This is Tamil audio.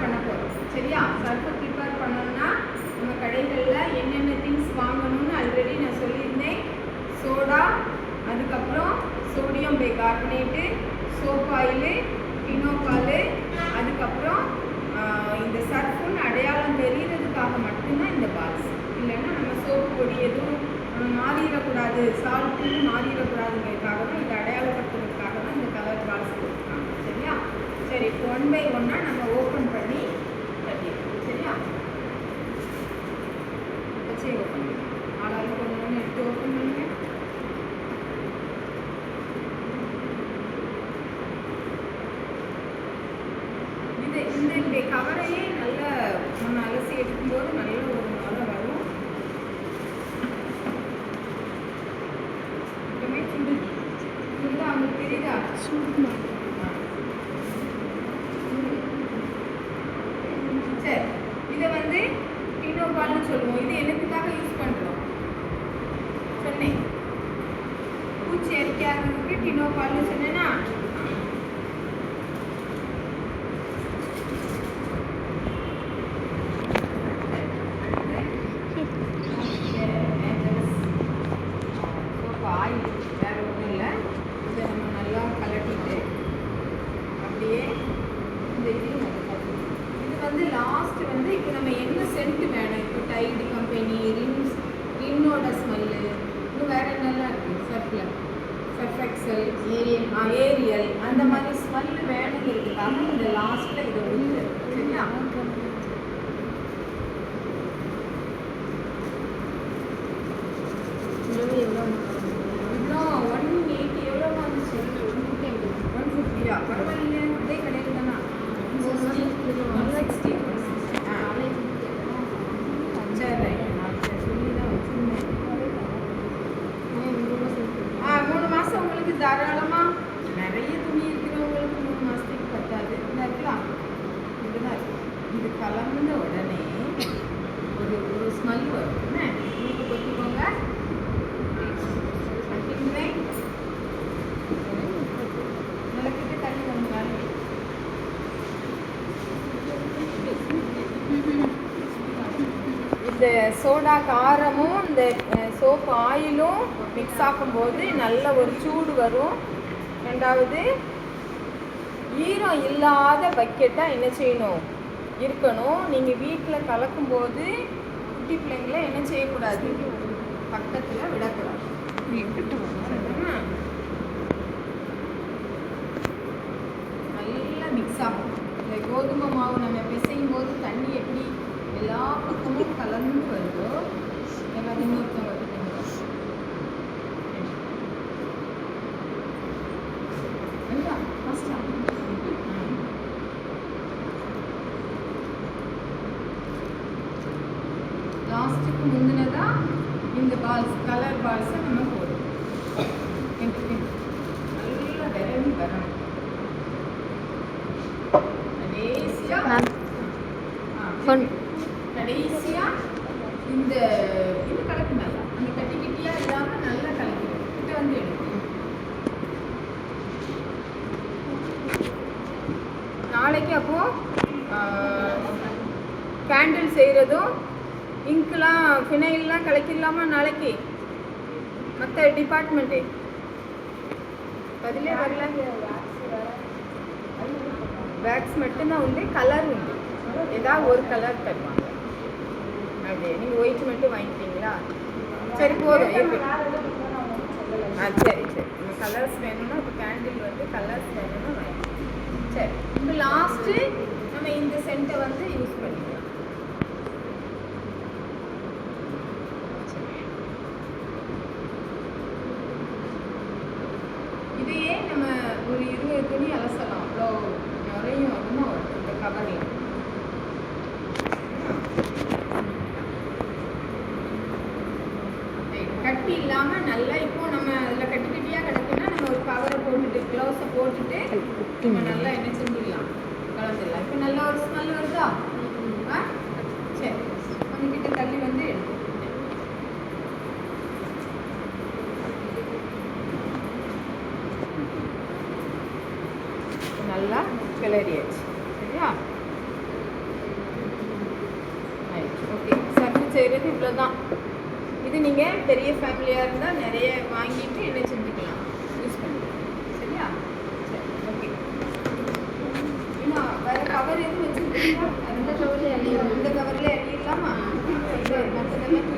பண்ண போகிறோம். சரியா? சர்ஃபை ப்ரிப்பேர் பண்ணணும்னா நம்ம கடைகளில் என்னென்ன திங்ஸ் வாங்கணும்னு ஆல்ரெடி நான் சொல்லியிருந்தேன். சோடா, அதுக்கப்புறம் சோடியம் பைகார்பனேட்டு, சோப் ஆயிலு, பினோபால், அதுக்கப்புறம் இந்த சர்ஃபுன்னு அடையாளம் தெரிகிறதுக்காக மட்டும்தான் இந்த பால்ஸ். இல்லைன்னா நம்ம சோப்பு பொடி எதுவும் மாறிடக்கூடாது, சால்ட்டுன்னு மாறிடக்கூடாதுங்கிறதுக்காக தான் இந்த அடையாளப்படுத்துறதுக்காக தான் இந்த கலர் பால்ஸ் கொடுத்துருக்காங்க. சரியா? சரி, இப்போ 1 by 1 நம்ம ஓப்பன் பண்ணி கட்டிடுவோம். சரியா? வச்சே ஓப்பன் பண்ணி ஆளாளுக்கு ஒன்று ஒன்று எடுத்து ஓப்பன் பண்ணுங்க. இந்த கவரையே நல்ல நம்ம அலசி எடுக்கும்போது நல்ல ஒரு மழை வரும். எப்பவுமே சுடு சுடுதா அவங்களுக்கு தெரியுதா? சரி, இதை வந்து பினோபால்னு சொல்லுவோம். இது என்னத்துக்காக யூஸ் பண்ணுறோம் சொன்னேன்? பூச்சி அரிக்காததுக்கு பினோபால்னு சொன்னேன்னா லாஸ்ட் வந்து இப்போ நம்ம என்ன சென்ட் வேணும்? இப்போ டைடு கம்பெனி, ரின்னோட ஸ்மெல்லு, இன்னும் வேறு என்னெல்லாம் இருக்குது சர்ஃபில், சர்ஃப் எக்ஸல், ஏரியல், அந்த மாதிரி ஸ்மெல்லு வேணுங்கிறதுக்காக இந்த லாஸ்ட்டில் இதை வந்து சரியா? எவ்வளோ 180 எவ்வளோ வந்துச்சு? 150. பரவாயில்லையா? அதே கடையில் தானா? 160. சரி, சொல்லி தான் வச்சுருந்தேன். 3 மாதம் உங்களுக்கு தாராளமாக நிறைய துணி இருக்கிறவங்களுக்கு 3 மாதத்துக்கு பத்தாது. இந்த இருக்கலாம், இதுதான் இருக்கும். இது கலந்த உடனே ஒரு ஸ்மெல் வரும். என்ன உங்களுக்கு கொத்திக்கோங்க. நிலக்கிட்டு தண்ணி வந்துடாது. இந்த சோடா காரமும் இந்த சோப் ஆயிலும் மிக்ஸ் ஆகும்போது நல்ல ஒரு சூடு வரும். ரெண்டாவது, ஈரம் இல்லாத பக்கெட்டாக என்ன செய்யணும்? இருக்கணும். நீங்கள் வீட்டில் கலக்கும்போது குட்டி பிள்ளைங்கள என்ன செய்யக்கூடாது? பக்கத்தில் விடக்கூடாது. நல்லா மிக்ஸ் ஆகும். இந்த கோதுமை மாவு நம்ம பிசையும் போது தண்ணி எப்படி எல்லா பக்கமும் கலந்து வருதோ, எல்லாம் இன்னொருத்தவங்க லாஸ்ட்டுக்கு முந்தினதான் இந்த பால்ஸ், கலர் பால்ஸை நம்ம போடுவோம். நல்லா விரவி வரணும். கடைசியாக இந்த இது கலக்கு நல்லா, அந்த கட்டி கட்டியாக இல்லாமல் நல்லா கலக்கணும். கிட்ட வந்து எடுக்கணும். நாளைக்கு அப்போது கேண்டில் செய்கிறதும் இங்க்லாம் ஃபினைல்லாம் கலக்கிடலாமா நாளைக்கு? மற்ற டிபார்ட்மெண்ட்டு பதிலே வரல. வேக்ஸ் மட்டும்தான் உண்டு, கலர் உண்டு. ஏதாவது ஒரு கலர் தருவாங்க. அப்படியே நீங்கள் ஒயிட் மட்டும் வாங்கிட்டீங்களா? சரி, போதும் இருக்கு. சரி சரி, இந்த கலர்ஸ் வேணும்னா இப்போ கேண்டில் வந்து கலர்ஸ் வேணும்னா வாங்கிக்கலாம். சரி, இப்போ லாஸ்ட்டு நம்ம இந்த சென்ட்டை வந்து யூஸ் பண்ணிக்கலாம். இதையே நம்ம ஒரு 20 துணி அலசலாம். அவ்வளோ நிறையும் அதிகமாக வரும் இந்த கவரில். கட்டி இல்லாமல் நல்லா இப்போ நம்ம அதில் கட்டி கட்டியாக கிடக்குன்னா நம்ம ஒரு கவரை போட்டுட்டு க்ளவுஸை போட்டுட்டு நம்ம நல்லா என்ன செஞ்சிடலாம், கலந்துடலாம். இப்போ நல்லா ஒரு ஸ்மெல் வருதா? சரி, கொஞ்சம் கிட்ட தள்ளி வந்து எடுத்து நல்லா கிளறியாச்சு. சரியா? செய்கிறது இவ்வளோ தான். இது நீங்கள் பெரிய ஃபேமிலியாக இருந்தால் நிறைய வாங்கிட்டு என்ன செஞ்சுக்கலாம், யூஸ் பண்ணிக்கலாம். சரியா? சரி, ஓகே. இன்னும் வேறு கவர் எதுவும் வச்சுருக்கீங்களா? அந்த கவரில் எண்ணிடலாமா? மற்றதெல்லாம்